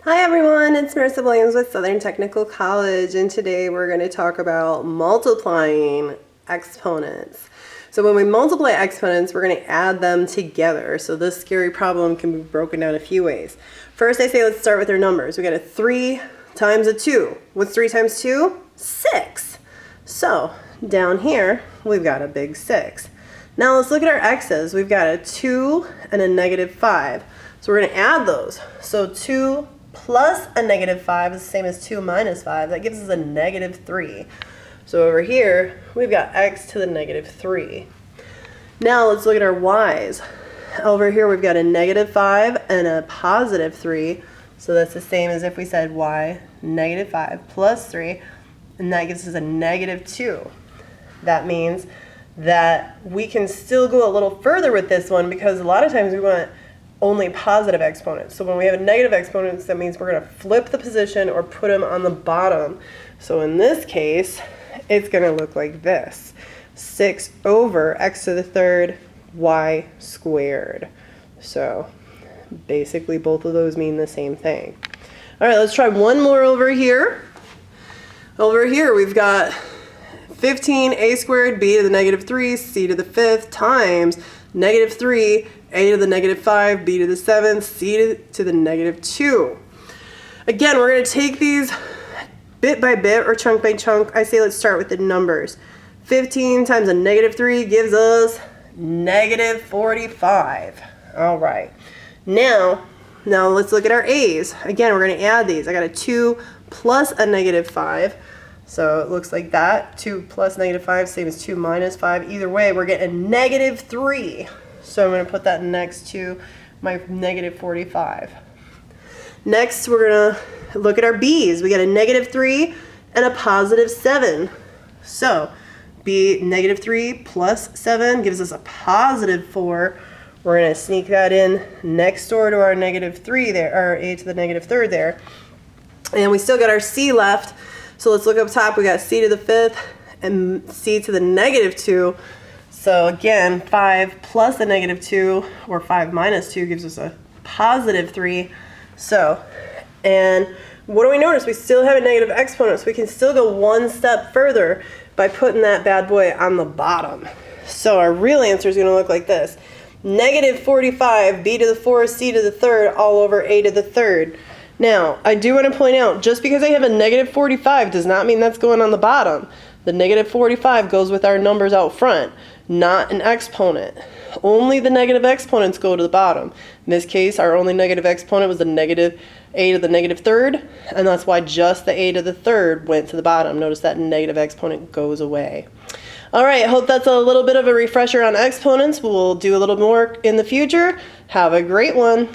Hi everyone, it's Marisa Williams with Southern Technical College, and today we're going to talk about multiplying exponents. So when we multiply exponents, we're going to add them together. So this scary problem can be broken down a few ways. First, I say let's start with our numbers. We got a 3 times a 2. What's 3 times 2? 6. So down here, we've got a big 6. Now let's look at our x's. We've got a 2 and a negative 5. So we're going to add those. So 2 plus a negative 5 is the same as 2 minus 5. That gives us a negative 3. So over here, we've got x to the negative 3. Now let's look at our y's. Over here, we've got a negative 5 and a positive 3. So that's the same as if we said y negative 5 plus 3. And that gives us a negative 2. That means that we can still go a little further with this one because a lot of times we want only positive exponents. So when we have a negative exponent, that means we're going to flip the position or put them on the bottom. So in this case, it's going to look like this. 6 over x to the third y squared. So basically both of those mean the same thing. All right, let's try one more over here. Over here we've got 15a squared b to the negative 3 c to the 5th times negative 3 a to the negative 5, b to the 7th, c to the negative 2. Again, we're going to take these bit by bit or chunk by chunk. I say let's start with the numbers. 15 times a negative 3 gives us negative 45. All right. Now let's look at our a's. Again, we're going to add these. I got a 2 plus a negative 5. So it looks like that. 2 plus negative 5, same as 2 minus 5. Either way, we're getting a negative 3. So I'm going to put that next to my negative 45. Next, we're going to look at our b's. We got a negative 3 and a positive 7. So b negative 3 plus 7 gives us a positive 4. We're going to sneak that in next door to our negative 3 there, or a to the negative third there. And we still got our c left. So let's look up top. We got c to the 5th and c to the negative 2. So again, 5 plus a negative 2, or 5 minus 2, gives us a positive 3. So, and what do we notice? We still have a negative exponent, so we can still go one step further by putting that bad boy on the bottom. So our real answer is going to look like this. Negative 45, b to the 4th, c to the 3rd, all over a to the 3rd. Now, I do want to point out, just because I have a negative 45 does not mean that's going on the bottom. The negative 45 goes with our numbers out front, not an exponent. Only the negative exponents go to the bottom. In this case, our only negative exponent was the negative a to the negative 3rd, and that's why just the a to the 3rd went to the bottom. Notice that negative exponent goes away. All right, I hope that's a little bit of a refresher on exponents. We'll do a little more in the future. Have a great one.